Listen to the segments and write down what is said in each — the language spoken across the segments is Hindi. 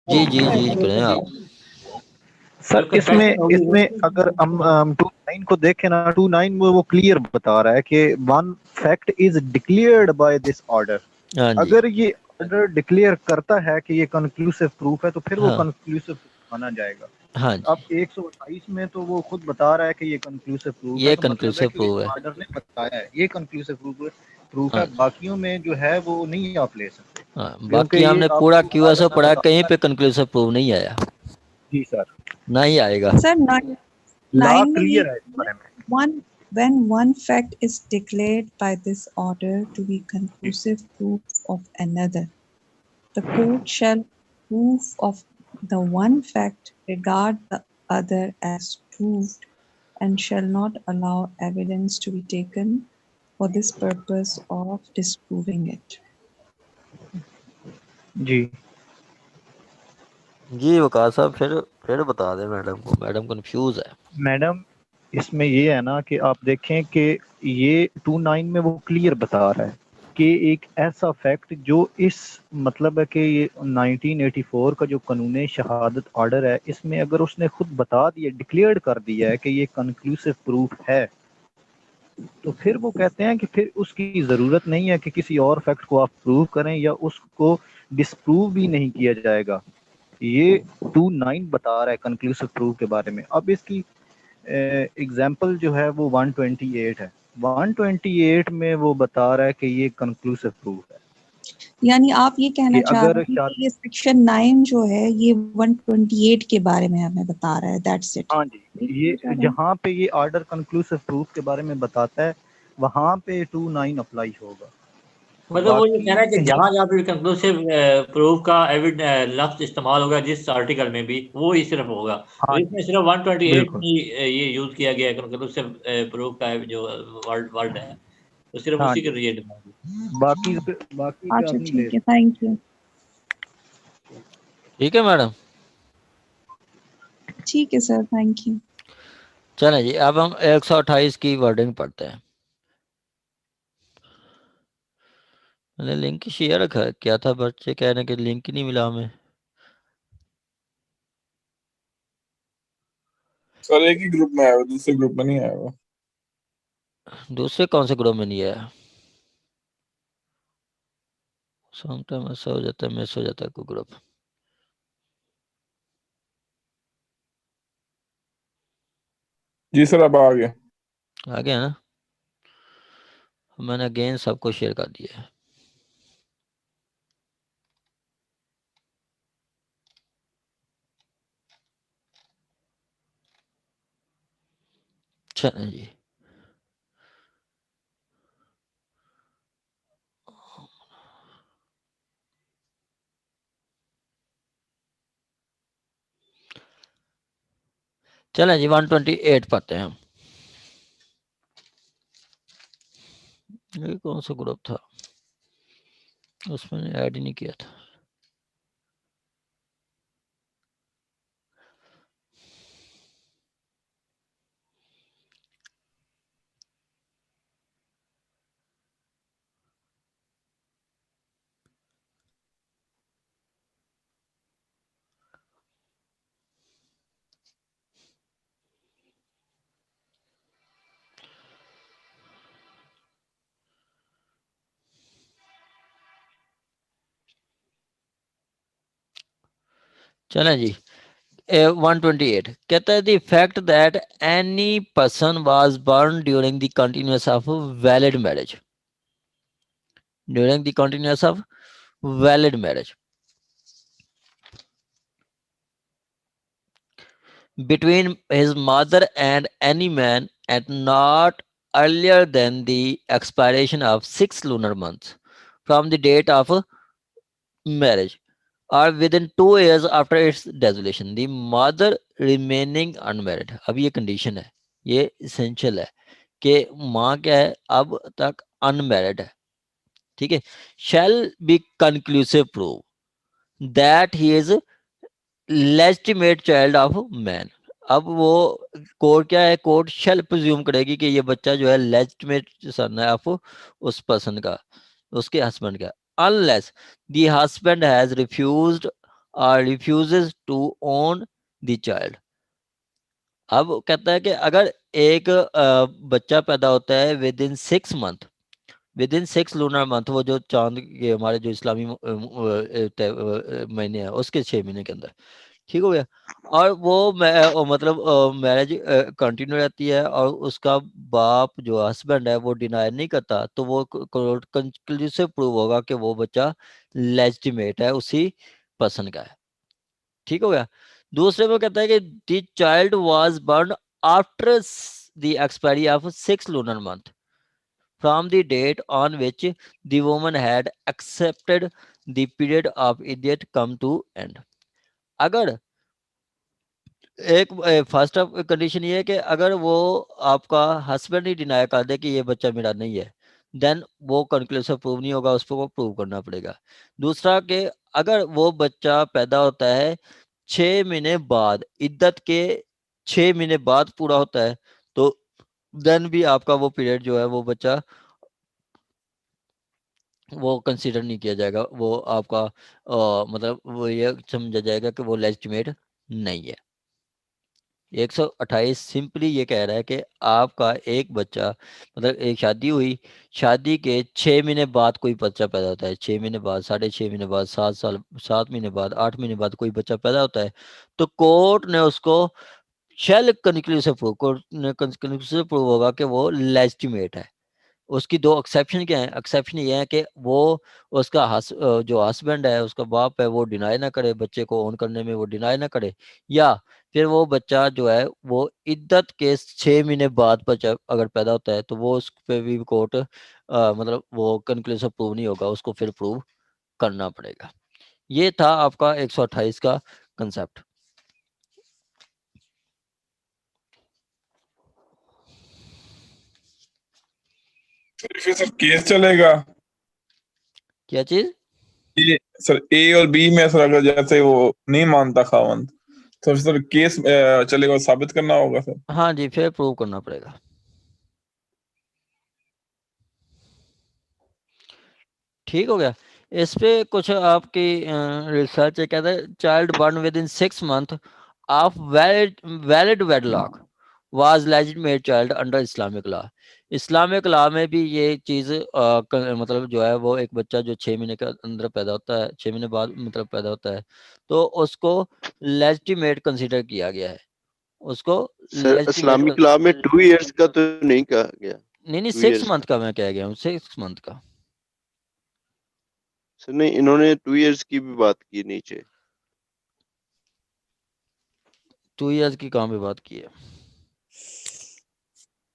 जी जी जी करें आप। सर इसमें इसमें अगर हम 2.9 को देखें ना, 2.9 में वो क्लियर बता रहा है कि one fact is declared by this order. हाँ जी। अगर ये ऑर्डर डिक्लेयर करता है कि ये कंक्लूसिव प्रूफ है तो फिर वो हाँ कंक्लूसिव माना जाएगा। हाँ जी, अब 128 में तो वो खुद बता रहा है कि ये कंक्लूसिव प्रूफ है, ये तो मतलब है कंक्लूसिव कि प्रूफ इस है। ऑर्डर ने बताया है ये कंक्लूसिव प्रूफ है। हाँ बाकियों में जो है वो नहीं आप ले सकते, हाँ, क्योंकि बाकी ये हमने पूरा आपको क्यूएसओ ऑर्डर में पढ़ा, कहीं बताता पे है। कंक्लूसिव प्रूफ नहीं आया, जी सर, ना ही आएगा। सर लॉ नाइन में ये क्लियर है इस बारे में। one when one fact is declared by this order to be ji conclusive proof of another, the court shall proof of the one fact regard the other as proved and shall not allow evidence to be taken for this purpose of disproving it. जी जी वकार साहब, फिर बता दें मैडम को, मैडम कंफ्यूज है। मैडम, इसमें ये है ना कि आप देखें कि ये 2.9 में वो क्लियर बता रहा है कि एक ऐसा फैक्ट जो इस मतलब है कि ये 1984 का जो कानून शहादत ऑर्डर है, इसमें अगर उसने खुद बता दिया, डिक्लेयर्ड कर दिया है कि ये कंक्लूसिव प्रूफ है, तो फिर वो कहते हैं कि फिर उसकी ज़रूरत नहीं है कि किसी और फैक्ट को आप प्रूव करें या उसको डिसप्रूव भी नहीं किया जाएगा। ये 2.9 बता रहा है कंक्लूसिव प्रूफ के बारे में। अब इसकी एग्जाम्पल जो है वो 128 है। 128 में वो बता रहा है कि ये कंक्लूसिव प्रूफ है यानी आप ये कि कहना चाह अगर रहे हैं कि ये सेक्शन 9 जो है ये 128 के बारे में हमें बता रहा है, दैट्स इट। हाँ जी, ये जहाँ पे ये ऑर्डर कंक्लूसिव प्रूफ के बारे में बताता है वहां पे 2.9 अप्लाई होगा। मतलब वो ये बाकी कह रहा है कि कहीं जहां जहां पे कंक्लूसिव प्रूफ का लफ्ज इस्तेमाल होगा जिस आर्टिकल में भी, वो ही सिर्फ होगा। तो हाँ इसमें जी, सिर्फ 128 बिल्कुल। में ये यूज किया गया है कंक्लूसिव प्रूफ का जो वर्ड है, तो सिर्फ हाँ उसी के जी, रिलेटेड होगी। बाकी पे अच्छा आप नहीं ले ठीक है, सकते। Thank you. ठीक है मैडम, ठीक है सर, थैंक यू। चलें जी, अब हम 128 की वर्डिंग पढ़ते हैं। मैंने लिंक शेयर रखा है, क्या था बच्चे कह रहे हैं कि लिंक ही नहीं मिला हमें। सर एक ही ग्रुप में आया हुआ, दूसरे ग्रुप में नहीं आया हुआ। दूसरे कौन से ग्रुप में नहीं आया? समटाइम ऐसा हो जाता है, मिस हो जाता है कोई ग्रुप। जी सर अब आ गया। आ गया ना, मैंने अगेन सबको शेयर कर दिया है। चलें जी, चलें जी 128 पढ़ते हैं हम। ये कौन सा ग्रुप था, उसमें ऐड ही नहीं किया था। चलें जी, 128 कहता है the fact that any person was born during the continuous of valid marriage, during the continuous of valid marriage between his mother and any man and not earlier than the expiration of 6 lunar months from the date of marriage or within 2 years after its dissolution, the mother remaining unmarried। अब ये कंडीशन है, ये इसेंशियल है कि माँ क्या है, अब तक अनमैरिड है, ठीक है। shall be conclusive proof that he is legitimate child of man. अब वो कोर्ट क्या है, कोर्ट शेल प्रिज्यूम करेगी कि ये बच्चा जो है लेजिटिमेट सन है ऑफ उस पर्सन का, उसके हस्बैंड का, unless the husband has refused or refuses to own the child. अब वो कहता है कि अगर एक बच्चा पैदा होता है विद इन 6 लूनर मंथ, वो जो चांद के हमारे जो इस्लामी महीने हैं उसके 6 महीने के अंदर, ठीक हो गया, और वो मतलब मैरिज कंटिन्यू रहती है और उसका बाप जो हस्बैंड है वो डिनाई नहीं करता, तो वो कंक्लूसिव प्रूव होगा कि वो बच्चा लेजिटिमेट है, उसी पर्सन का है, ठीक हो गया। दूसरे में कहता है कि the child was born after the expiry of 6 lunar month from the date on which the woman had accepted the period of idiot come to end. अगर एक फर्स्ट कंडीशन ये है कि अगर वो आपका हस्बैंड ही डिनाई कर दे कि ये बच्चा मेरा नहीं है, देन वो कंक्लूसिव प्रूव नहीं होगा, उसको प्रूव करना पड़ेगा। दूसरा कि अगर वो बच्चा पैदा होता है 6 महीने बाद, इद्दत के 6 महीने बाद पूरा होता है, तो देन भी आपका वो पीरियड जो है वो बच्चा वो कंसीडर नहीं किया जाएगा, वो आपका मतलब वो ये समझा जाएगा कि वो लेजिटिमेट नहीं है। 128 सिंपली ये कह रहा है कि आपका एक बच्चा, मतलब एक शादी हुई, शादी के 6 महीने बाद कोई बच्चा पैदा होता है, 6 महीने बाद, 6.5 महीने बाद, 7 महीने बाद, 8 महीने बाद कोई बच्चा पैदा होता है, तो कोर्ट ने उसको शेल कंक्लूसिव प्रूव, कोर्ट ने कंक्लूसिव प्रूव होगा कि वो लेजिटिमेट है। उसकी 2 एक्सेप्शन क्या है? एक्सेप्शन ये है कि वो उसका जो हस्बैंड है, उसका बाप है, वो डिनाई ना करे, बच्चे को ओन करने में वो डिनाई ना करे, या फिर वो बच्चा जो है वो इद्दत के 6 महीने बाद बच्चा अगर पैदा होता है, तो वो उस पे भी कोर्ट मतलब वो कंक्लूसिव प्रूव नहीं होगा, उसको फिर प्रूव करना पड़ेगा। ये था आपका 128 का कंसेप्ट। फिर सर केस चलेगा क्या चीज? ये सर, ए और बी में सर अगर जैसे वो नहीं मानता खावंद, तो सर केस चलेगा, साबित करना होगा सर। हाँ जी, फिर प्रूव करना पड़ेगा। ठीक हो गया। इस पे कुछ आपकी रिसर्च है, कहता है child burn with in 6 month of valid wedlock was legitimate child under Islamic law. Islamic law में भी ये चीज़ मतलब जो है वो एक बच्चा जो 6 महीने के अंदर पैदा होता है, 6 महीने बाद मतलब पैदा होता है, तो उसको लेजिटिमेट कंसिडर किया गया है, उसको सर लेजिटिमेट इस्लामिक लॉ में 2 इयर्स का तो नहीं कहा गया, नहीं 2 6 इयर्स मंथ का। का मैं कह गया हूँ, 6 मंथ का। सर नहीं, इन्होंने 2 इयर्स की भी बात की नीचे। 2 ईयर्स की कहाँ पे बात की है?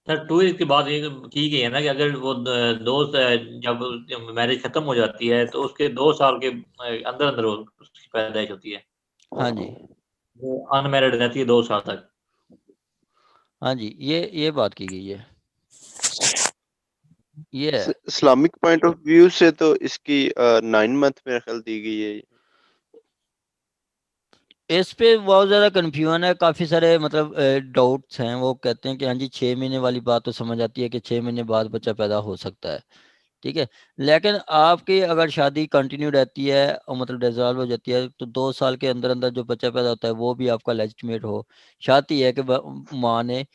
सर 2 ईयर्स की बात ये की गई है ना कि अगर वो जब मैरिज खत्म हो जाती है तो उसके 2 साल के अंदर अंदर उसकी पैदाइश होती है, हाँ जी, वो अनमैरिड रहती है 2 साल तक। हाँ जी, ये बात की गई है, ये है। इस्लामिक पॉइंट ऑफ व्यू से तो इसकी 9 मंथ मेरा ख्याल दी गई है। इस पे बहुत ज़्यादा कन्फ्यूजन है, काफ़ी सारे मतलब डाउट्स हैं। वो कहते हैं कि हाँ जी 6 महीने वाली बात तो समझ आती है कि 6 महीने बाद बच्चा पैदा हो सकता है, ठीक है, लेकिन आपकी अगर शादी कंटिन्यू रहती है और मतलब डिसॉल्व हो जाती है, तो 2 साल के अंदर अंदर जो बच्चा पैदा होता है वो भी आपका लेजिटिमेट हो। शादी है कि माँ ने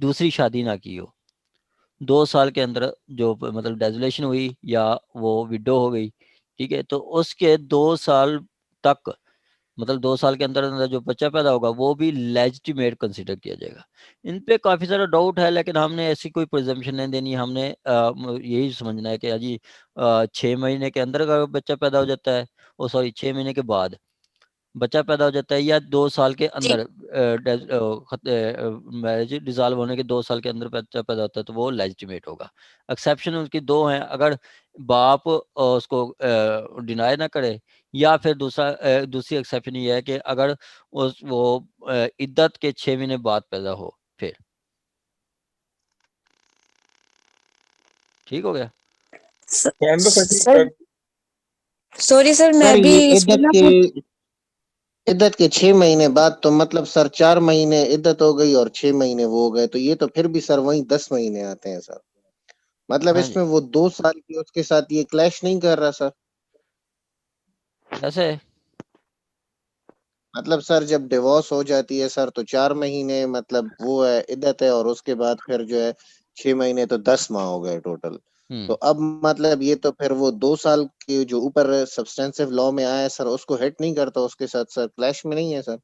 दूसरी शादी ना की हो, 2 साल के अंदर जो मतलब डेजोलेशन हुई या वो विडो हो गई, ठीक है, तो उसके 2 साल तक, मतलब 2 साल के अंदर अंदर जो बच्चा पैदा होगा वो भी लेजिटिमेट कंसिडर किया जाएगा। इन पे काफ़ी सारा डाउट है, लेकिन हमने ऐसी कोई प्रिजम्पशन नहीं देनी, हमने यही समझना है कि अजी 6 महीने के अंदर अगर बच्चा पैदा हो जाता है, ओ सॉरी 6 महीने के बाद बच्चा पैदा हो जाता है, या 2 साल के अंदर मैरिज डिसॉल्व होने के 2 साल के अंदर बच्चा पैदा होता है, तो वो लेजिटिमेट होगा। एक्सेप्शन उसकी 2 हैं, अगर बाप उसको डिनाई ना करे, या फिर दूसरी एक्सेप्शन ये है कि अगर वो इद्दत के 6 महीने बाद पैदा हो फिर। ठीक हो गया। सर सॉरी सर, सर मैं भी ये इसमें ना इद्दत के 6 महीने बाद तो मतलब सर 4 महीने इद्दत हो गई और 6 महीने वो हो गए, तो ये तो फिर भी सर वही 10 महीने आते हैं सर। मतलब हाँ जी, इसमें वो 2 साल की उसके साथ ये क्लैश नहीं कर रहा सर? ऐसे मतलब सर जब डिवोर्स हो जाती है सर तो 4 महीने मतलब वो है इद्दत है, और उसके बाद फिर जो है 6 महीने, तो 10 माह हो गए टोटल। तो अब मतलब ये तो फिर वो 2 साल के जो ऊपर सब्सटेंसिव लॉ में आया है सर, उसको हिट नहीं करता, उसके साथ सर क्लैश में नहीं है सर।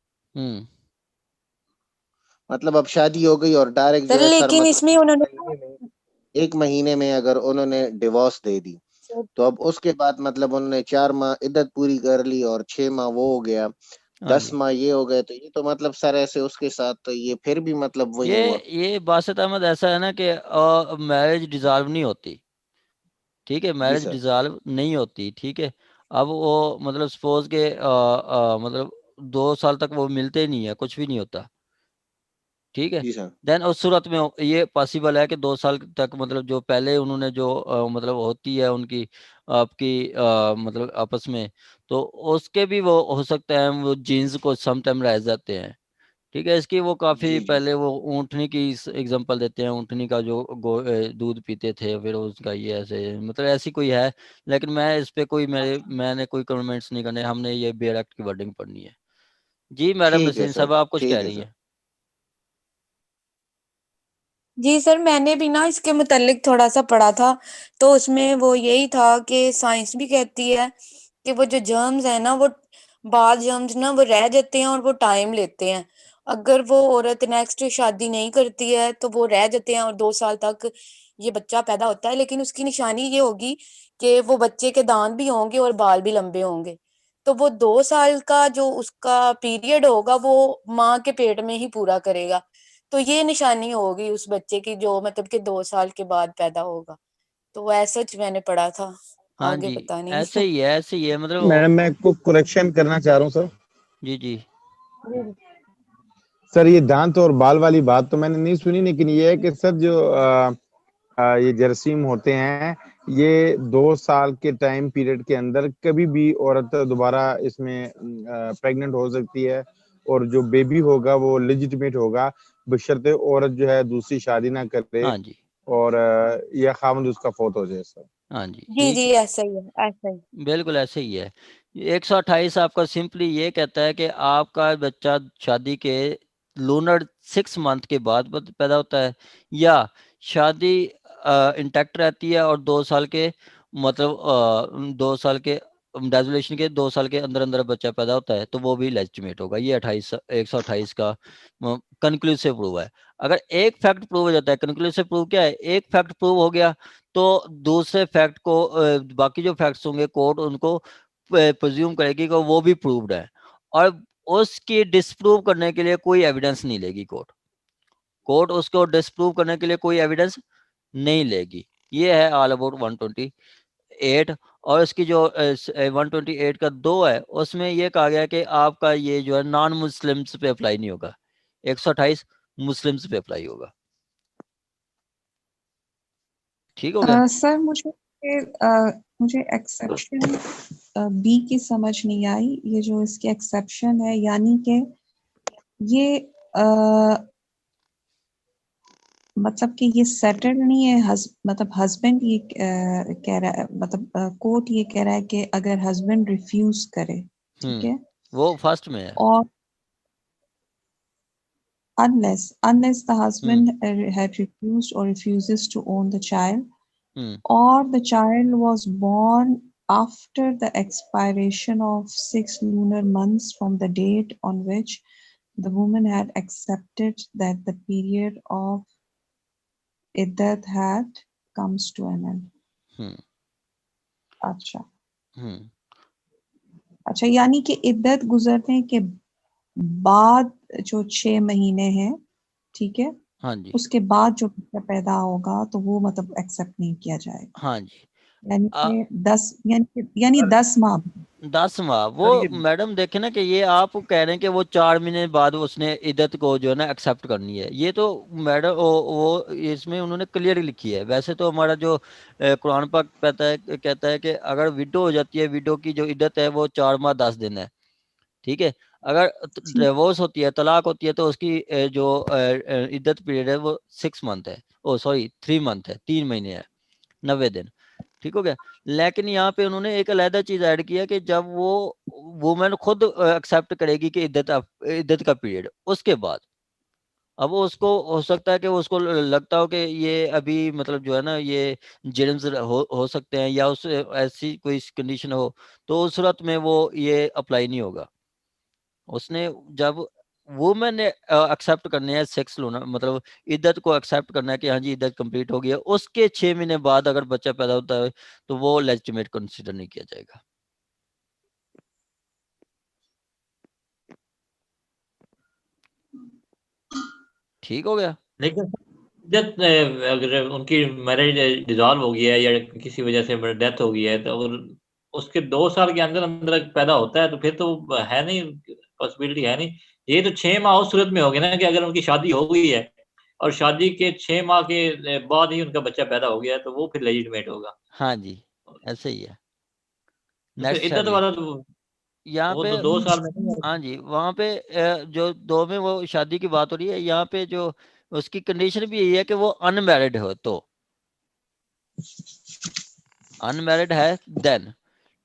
मतलब अब शादी हो गई और डायरेक्ट जो सर है सर लेकिन मतलब इसमें उन्होंने 1 महीने में अगर उन्होंने डिवोर्स दे दी, तो अब उसके बाद मतलब उन्होंने 4 माह इद्दत पूरी कर ली और 6 माह वो हो गया, हाँ 10 माह ये हो गए, तो ये तो मतलब सर ऐसे उसके साथ तो ये फिर भी मतलब वही हुआ। ये बासित अहमद ऐसा है ना कि मैरिज डिसॉल्व नहीं होती, ठीक है, जी मैरिज सर। डिसॉल्व नहीं होती, ठीक है। अब वो मतलब सपोज के मतलब 2 साल तक वो मिलते ही नहीं है, कुछ भी नहीं होता, ठीक है। जी सर। देन उस सूरत में ये पॉसिबल है कि 2 साल तक मतलब जो पहले उन्होंने जो मतलब होती है उनकी आपकी मतलब आपस में, तो उसके भी वो हो सकता है वो जीन्स को सम टाइम रह जाते हैं, ठीक है। इसकी वो काफी जी जी पहले वो ऊँटनी की एग्जांपल देते हैं, ऊँटनी का जो दूध पीते थे, फिर उसका ये ऐसे मतलब ऐसी कोई है, लेकिन मैं इस पे कोई मैंने कोई कमेंट्स नहीं करने, हमने ये बेयर एक्ट की वर्डिंग पढ़नी है। जी मैडम ठीक है नसरीन सर, साहब, आप कुछ कह ठीक है रही सर। हैं? जी सर, मैंने भी ना इसके मुतालिक थोड़ा सा पढ़ा था, तो उसमें वो यही था कि साइंस भी कहती है कि वो जो जर्म्स है ना, वो बाद जर्म्स ना वो रह जाते हैं और वो टाइम लेते हैं। अगर वो औरत नेक्स्ट शादी नहीं करती है तो वो रह जाते हैं और 2 साल तक ये बच्चा पैदा होता है, लेकिन उसकी निशानी ये होगी कि वो बच्चे के दांत भी होंगे और बाल भी लंबे होंगे। तो वो 2 साल का जो उसका पीरियड होगा वो माँ के पेट में ही पूरा करेगा। तो ये निशानी होगी उस बच्चे की जो मतलब कि 2 साल के बाद पैदा होगा। तो ऐसा मैंने पढ़ा था, हाँ आगे जी, पता नहीं। ऐसे ही है मतलब मैडम मैं को करेक्शन करना चाह रहा हूँ सर। जी जी सर ये दांत और बाल वाली बात तो मैंने नहीं सुनी, लेकिन ये है कि सर जो ये जरासीम होते हैं, ये 2 साल के टाइम पीरियड के अंदर कभी भी औरत दोबारा इसमें प्रेग्नेंट हो सकती है, और जो बेबी होगा वो लेजिटिमेट होगा, बशर्ते औरत जो है दूसरी शादी ना करे हाँ जी और या खामद उसका फौत हो जाए सर। हाँ जी जी ठीक जी, है, ऐसा ही है, ऐसा ही। बिल्कुल ऐसे ही है। 128 आपका सिंपली ये कहता है कि आपका बच्चा शादी के लूनर 6 मंथ के बाद पैदा होता है, या शादी इंटैक्ट रहती है और 2 साल के मतलब 2 साल के डेजुलेशन के 2 साल के अंदर अंदर बच्चा पैदा होता है, तो वो भी लेजिटिमेट होगा। ये 128 का कंक्लूसिव प्रूव है। अगर एक फैक्ट प्रूव हो जाता है, कंक्लूसिव प्रूव क्या है, एक फैक्ट प्रूव हो गया तो दूसरे फैक्ट को बाकी जो फैक्ट्स होंगे कोर्ट उनको प्रिज्यूम करेगी कि वो भी प्रूव्ड है, और उसकी डिसप्रूव करने के लिए कोई एविडेंस नहीं लेगी कोर्ट उसको डिसप्रूव करने के लिए कोई एविडेंस नहीं लेगी। ये है ऑल अबाउट 128। और इसकी जो 128 का 2 है, उसमें ये कहा गया कि आपका ये जो है नॉन मुस्लिम्स पे अप्लाई नहीं होगा, 128 मुस्लिम्स पे अप्लाई होगा। ठीक हो गया? सर मुझे एक्सेप्शन बी की समझ नहीं आई, ये जो इसके एक्सेप्शन है, यानी कि ये मतलब कि ये सेटल्ड नहीं है, मतलब हस्बैंड ये कह रहा है, मतलब कोर्ट ये कह रहा है कि अगर हस्बैंड रिफ्यूज करे, ठीक है, वो फर्स्ट में है। और unless the husband had refused or refuses to own the child, or the child was born after the expiration of 6 lunar months from the date on which the woman had accepted that the period of iddat had comes to an end. अच्छा अच्छा, यानी कि इद्दत गुजरने के बाद जो 6 महीने हैं, ठीक है, हाँ जी उसके बाद जो बच्चा पैदा होगा तो वो मतलब एक्सेप्ट नहीं किया जाएगा, हाँ जी यानी कि 10 माह। 10 माह वो सर ये मैडम देखे ना कि ये आप कह रहे हैं कि वो 4 महीने बाद उसने इद्दत को जो है ना एक्सेप्ट करनी है, ये तो मैडम वो इसमें उन्होंने क्लियली लिखी है। वैसे तो हमारा जो कुरान पाक कहता है कि अगर विडो हो जाती है, विडो की जो इद्दत है वो 4 माह 10 दिन है, ठीक है। अगर डिवोर्स होती है, तलाक होती है, तो उसकी जो इद्दत पीरियड है वो 6 मंथ है, ओ सॉरी 3 मंथ है, 3 महीने है, 90 दिन। ठीक हो गया। लेकिन यहाँ पे उन्होंने एक अलग चीज ऐड किया कि जब वो वुमेन खुद एक्सेप्ट करेगी कि इद्दत का पीरियड, उसके बाद अब उसको हो सकता है कि उसको लगता हो कि ये अभी मतलब जो है ना ये जेम्स हो सकते हैं या उस ऐसी कोई कंडीशन हो, तो उस सूरत में वो ये अप्लाई नहीं होगा। उसने जब वुमेन ने एक्सेप्ट करने हैं सेक्स लूनर मतलब इद्दत को एक्सेप्ट करना है कि हाँ जी इद्दत कंप्लीट हो गई है, उसके 6 महीने बाद अगर बच्चा पैदा होता है तो वो लेजिटिमेट कंसीडर नहीं किया जाएगा। ठीक हो गया। लेकिन जब अगर उनकी मैरिज डिसॉल्व हो गया है या किसी वजह से डेथ हो गई है, तो अगर उसके 2 साल के अंदर अंदर पैदा होता है तो फिर तो है नहीं, पॉसिबिलिटी है नहीं। ये तो 6 माह उस सूरत में हो गया ना कि अगर उनकी शादी हो गई है और शादी के 6 माह के बाद ही उनका बच्चा पैदा हो गया है, तो वो फिर लेजिटिमेट होगा। हाँ जी ऐसे ही है। तो फिर नेक्स्ट है इद्दत जी वाला तो यहाँ वो पे। तो 2 साल में नहीं हाँ जी वहाँ पे जो दो में वो शादी की बात हो रही है, यहाँ पे जो उसकी कंडीशन भी यही है कि वो अनमैरिड हो, तो अनमैरिड है देन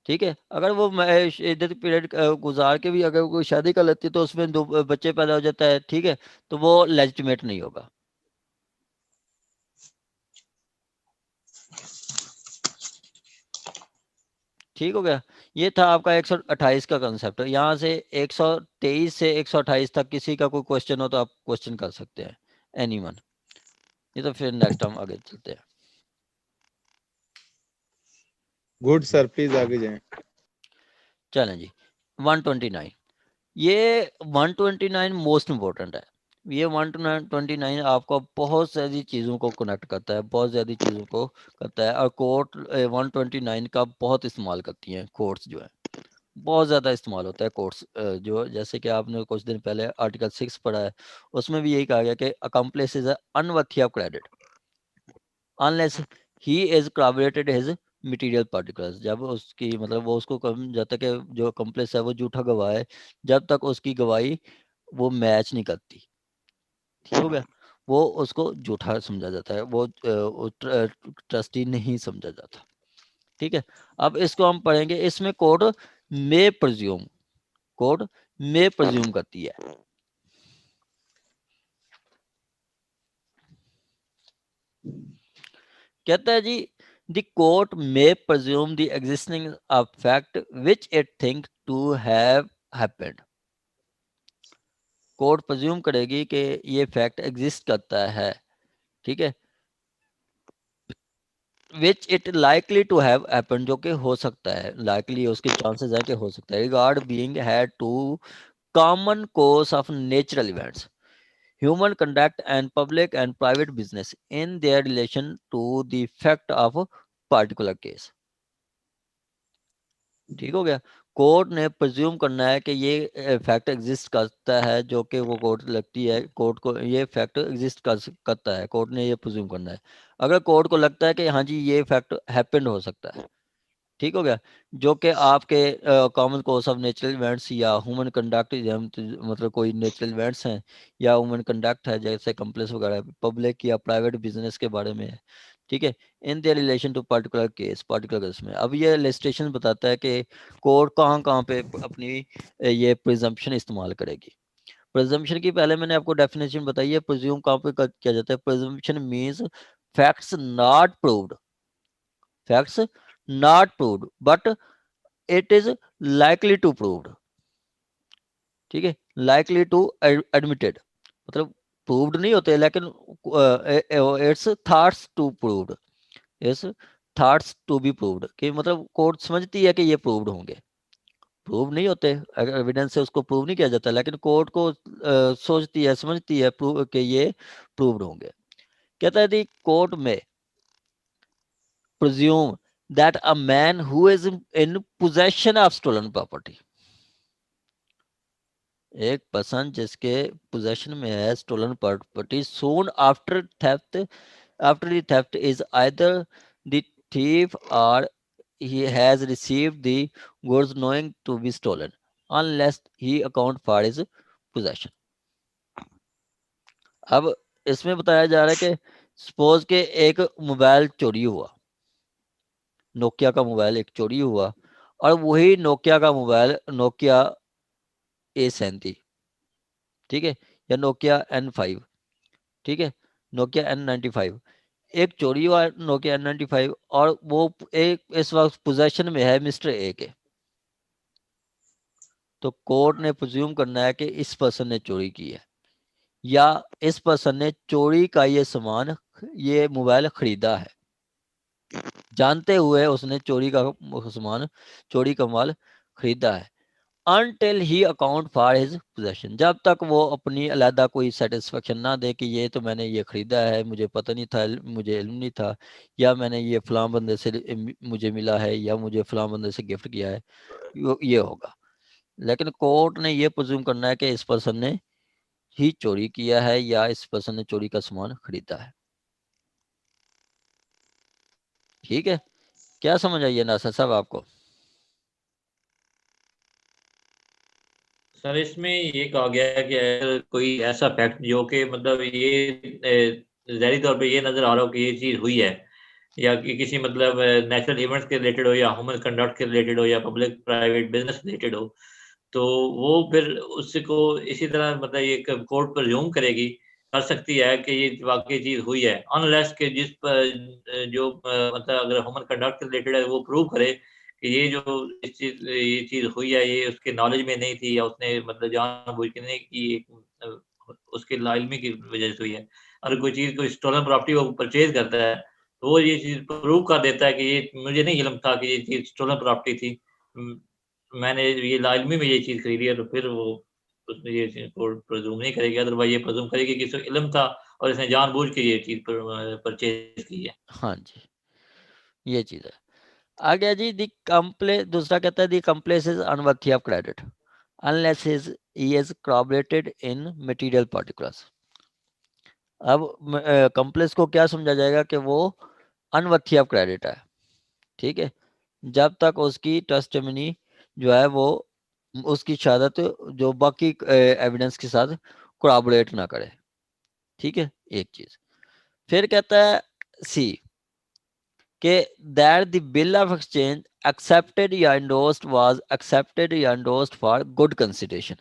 ठीक है। अगर वो इद्दत पीरियड गुजार के भी अगर कोई शादी कर लेती है तो उसमें 2 बच्चे पैदा हो जाता है, ठीक है, तो वो लेजिटिमेट नहीं होगा। ठीक हो गया। ये था आपका 128 का कंसेप्ट। यहाँ से 123 से 128 तक किसी का कोई क्वेश्चन हो तो आप क्वेश्चन कर सकते हैं, एनीवन। ये तो फिर नेक्स्ट हम आगे चलते हैं। गुड सर, प्लीज आगे जाएं। चलें जी 129। ये 129 मोस्ट इम्पोर्टेंट है। ये 129 आपको बहुत सारी चीज़ों को कनेक्ट करता है, बहुत ज़्यादा चीज़ों को करता है, और कोर्ट 129 का बहुत इस्तेमाल करती हैं कोर्ट्स जो है, बहुत ज़्यादा इस्तेमाल होता है कोर्ट्स जो, जैसे कि आपने कुछ दिन पहले आर्टिकल 6 पढ़ा है, उसमें भी यही कहा गया कि accomplish is unworthy of credit unless he is corroborated his material particulars. जब उसकी मतलब वो उसको कम जाता है कि जो अकम्प्लिस है वो झूठा गवाह है जब तक उसकी गवाही वो मैच नहीं करती। ठीक हो गया। वो उसको झूठा समझा जाता है, वो ट्रस्टी नहीं समझा जाता। ठीक है। अब इसको हम पढ़ेंगे। इसमें court may presume, court may presume करती है। कहता है जी the court may presume the existing of fact which it think to have happened. Court presume करेगी कि ये फैक्ट एग्जिस्ट करता है, ठीक है, which it likely to have happened, जो कि हो सकता है, लाइकली उसके चांसेस है कि हो सकता है, regard being had to common course of natural events human conduct and public and private business in their relation to the fact of a particular case। ठीक हो गया। कोर्ट ने प्रिज्यूम करना है कि ये फैक्ट एग्जिस्ट करता है, जो कि वो कोर्ट लगती है कोर्ट को ये फैक्ट एग्जिस्ट करता है, कोर्ट ने ये प्रिज्यूम करना है। अगर कोर्ट को लगता है कि हाँ जी ये फैक्ट हैपेंड हो सकता है, ठीक हो गया, जो कि आपके common course of natural events या ह्यूमन कंडक्ट, मतलब कोई नेचुरल इवेंट्स हैं या ह्यूमन कंडक्ट है जैसे कंप्लेक्स वगैरह, पब्लिक या प्राइवेट बिजनेस के बारे में है, ठीक है, in their relation to particular case, particular case में। अब ये लिस्टेशन बताता है कि कोर्ट कहाँ कहाँ पे अपनी ये प्रिजम्पशन इस्तेमाल करेगी। प्रिजम्पशन की पहले मैंने आपको डेफिनेशन बताई है। प्रिज्यूम कहाँ पे किया जाता है? Presumption means facts not proved, facts not proved but it is likely to proved। ठीक है, likely to admitted मतलब proved नहीं होते लेकिन it's thoughts to proved, it's thoughts to be proved कि मतलब कोर्ट समझती है कि ये प्रूव्ड होंगे, प्रूव नहीं होते, एविडेंस से उसको प्रूव नहीं किया जाता, लेकिन कोर्ट को सोचती है समझती है प्रूव कि ये प्रूव्ड होंगे। कहता है दी कोर्ट में presume that a man who is in possession of stolen property, एक पर्सन जिसके पोजेशन में है stolen property, soon after theft, after the theft is either the thief or he has received the goods knowing to be stolen unless he account for his possession। अब इसमें बताया जा रहा है कि सपोज के एक मोबाइल चोरी हुआ, नोकिया का मोबाइल एक चोरी हुआ, और वही नोकिया का मोबाइल नोकिया A37, ठीक है, या नोकिया N5, ठीक है, नोकिया N95, एक चोरी हुआ नोकिया N95, और वो एक इस वक्त पोजेशन में है मिस्टर ए के। तो कोर्ट ने प्रिज्यूम करना है कि इस पर्सन ने चोरी की है, या इस पर्सन ने चोरी का ये सामान, ये मोबाइल खरीदा है, जानते हुए उसने चोरी का सामान, चोरी का माल खरीदा है। Until he account for his possession, जब तक वो अपनी अलहदा कोई सेटिस्फेक्शन ना दे कि ये तो मैंने ये खरीदा है, मुझे पता नहीं था, मुझे इल्म नहीं था, या मैंने ये फलां बंदे से मुझे मिला है, या मुझे फलां बंदे से गिफ्ट किया है, ये होगा। लेकिन कोर्ट ने ये प्रिज्यूम करना है कि इस पर्सन ने ही चोरी किया है, या इस पर्सन ने चोरी का सामान खरीदा है। ठीक है, क्या समझ आइए नासिर साहब आपको? सर इसमें ये कहा गया है कि अगर कोई ऐसा फैक्ट जो कि मतलब ये ज़ाहिरी तौर पे ये नज़र आ रहा हो कि ये चीज़ हुई है, या कि किसी मतलब नेचुरल इवेंट्स के रिलेटेड हो, या ह्यूमन कंडक्ट के रिलेटेड हो, या पब्लिक प्राइवेट बिजनेस रिलेटेड हो, तो वो फिर उसको इसी तरह मतलब ये कोर्ट प्रिज्यूम करेगी, कर सकती है कि ये वाकई चीज़ हुई है, अनलेस के जिस पर जो मतलब अगर ह्यूमन कंडक्ट से रिलेटेड है वो प्रूव करे कि ये जो ये चीज़ हुई है ये उसके नॉलेज में नहीं थी, या उसने मतलब जानबूझ के नहीं की, उसके लाइल्मी की वजह से हुई है। अगर कोई चीज़ कोई स्टोलन प्रॉपर्टी वो परचेज़ करता है, तो वो ये चीज़ प्रूव कर देता है कि ये मुझे नहीं इल्म था कि ये चीज़ स्टोलन प्रॉपर्टी थी। मैंने ये लाइल्मी में ये चीज़ खरीदी है, तो फिर वो उसमें ये चीज़ कोर्ट प्रिज़्यूम नहीं करेगी, अदरवाइज़ ये प्रिज़्यूम करेगी कि इसको इल्म था और इसने जानबूझ के ये चीज़ परचेज़ की है। हाँ जी, ये चीज़ है। आ गया जी दी कंप्ले, दूसरा कहता है the accomplice is unworthy of credit unless he is corroborated in material particulars. अब कंप्लेस को क्या समझा जाएगा कि वो अनवर्थी ऑफ क्रेडिट है, ठीक है, जब तक उसकी टेस्टिमनी जो है वो उसकी शहादत जो बाकी एविडेंस के साथ कोलैबोरेट ना करे, ठीक है, एक चीज। फिर कहता है सी कि that the bill of exchange accepted या इंडोर्स्ड वाज एक्सेप्टेड या इंडोर्स्ड फॉर गुड कंसिडरेशन।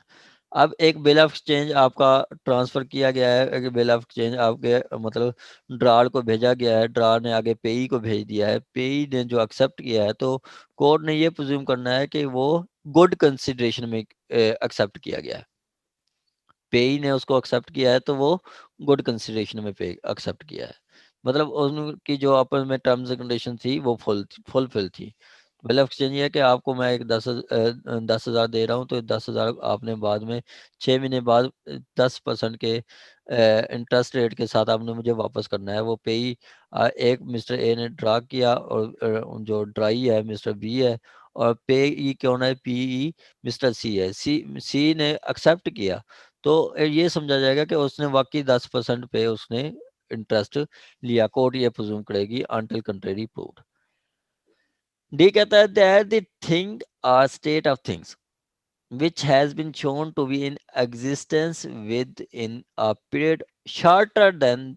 अब एक बिल ऑफ एक्सचेंज आपका ट्रांसफर किया गया है, एक बिल ऑफ एक्सचेंज आपके मतलब ड्रार को भेजा गया है, ड्रार ने आगे पेई को भेज दिया है, पेई ने जो एक्सेप्ट किया है, तो कोर्ट ने ये प्रिज्यूम करना है कि वो गुड कंसिडरेशन में एक्सेप्ट किया गया है। पेई ने उसको एक्सेप्ट किया है तो वो गुड कंसिडरेशन में पे एक्सेप्ट किया है, मतलब उनकी जो आपस में टर्म्स एंड कंडीशन थी वो फुलफिल थी। बिल ऑफ एक्सचेंज ये है कि आपको मैं एक 10,000 दे रहा हूँ, तो 10,000 आपने बाद में 6 महीने बाद 10% के इंटरेस्ट रेट के साथ आपने मुझे वापस करना है। वो पेई एक मिस्टर ए ने ड्रा किया, और जो ड्राई है मिस्टर बी है, और पे ई कौन है, पीई मिस्टर सी है, सी ने एक्सेप्ट किया, तो ये समझा जाएगा कि उसने वाकई 10% पे उसने इंटरेस्ट लिया। कोर्ट ये प्रिज्यूम करेगी अनटिल कंट्रेरी प्रूव्ड। डी कहता है that the thing are state of things which has been shown to be in existence within a period shorter than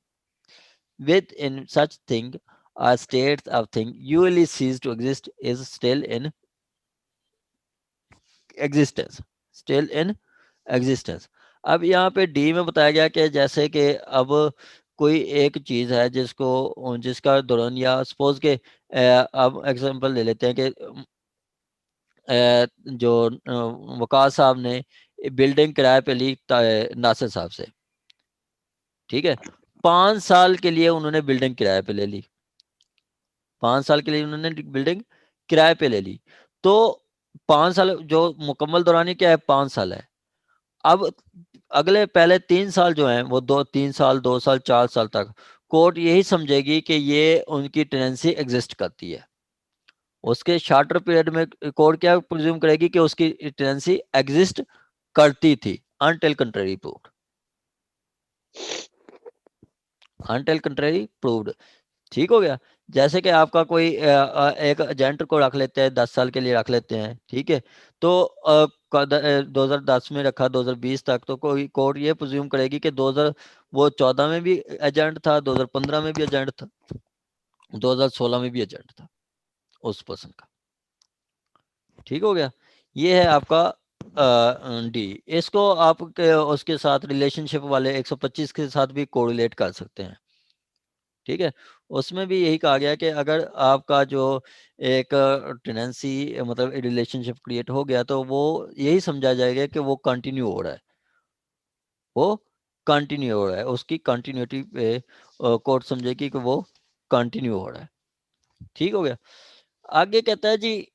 within such thing or states of thing usually cease to exist is still in existence, still in existence। अब यहाँ पे डी में बताया गया कि जैसे कि अब कोई एक चीज है जिसका दौरान, या सपोज के अब एग्जांपल ले लेते हैं कि जो वकास साहब ने बिल्डिंग किराए पे ली नासिर साहब से, ठीक है, 5 साल के लिए उन्होंने बिल्डिंग किराए पे ले ली, 5 साल के लिए उन्होंने बिल्डिंग किराए पे ले ली, तो 5 साल जो मुकम्मल दौरानी क्या है, 5 साल है। अब अगले पहले 3 साल जो हैं वो 3 साल 2 साल 4 साल तक कोर्ट यही समझेगी कि ये उनकी टेनेंसी एग्जिस्ट करती है। उसके शॉर्टर पीरियड में कोर्ट क्या प्रिज्यूम करेगी कि उसकी टेनेंसी एग्जिस्ट करती थी until contrary proved, until contrary proved. ठीक हो गया। जैसे कि आपका कोई एक एजेंट को रख लेते हैं, 10 साल के लिए रख लेते हैं, ठीक है, तो 2010 में रखा 2020 तक, तो कोई कोर्ट ये प्रिज्यूम करेगी कि 2014 में भी एजेंट था, 2015 में भी एजेंट था, 2016 में भी एजेंट था। उस पर्सन का। ठीक हो गया, ये है आपका डी। इसको आप उसके साथ रिलेशनशिप वाले 125 के साथ भी कोरिलेट कर सकते हैं। ठीक है, उसमें भी यही कहा गया कि अगर आपका जो एक टेनेंसी मतलब रिलेशनशिप क्रिएट हो गया तो वो यही समझा जाएगा कि वो कंटिन्यू हो रहा है, वो कंटिन्यू हो रहा है, उसकी कंटिन्यूटी पे कोर्ट समझेगी कि वो कंटिन्यू हो रहा है। ठीक हो गया। आगे कहता है जी,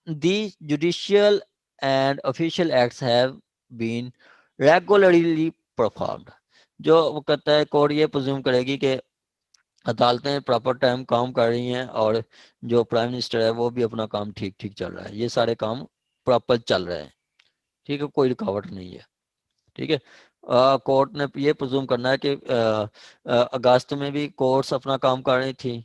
the judicial and official acts have been regularly performed. जो वो कहता है कोर्ट ये प्रिज्यूम करेगी कि अदालतें प्रॉपर टाइम काम कर रही हैं और जो प्राइम मिनिस्टर है वो भी अपना काम ठीक ठीक चल रहा है, ये सारे काम प्रॉपर चल रहे हैं। ठीक है, कोई रुकावट नहीं है। ठीक है, कोर्ट ने ये प्रिज्यूम करना है कि अगस्त में भी कोर्ट्स अपना काम कर रही थी,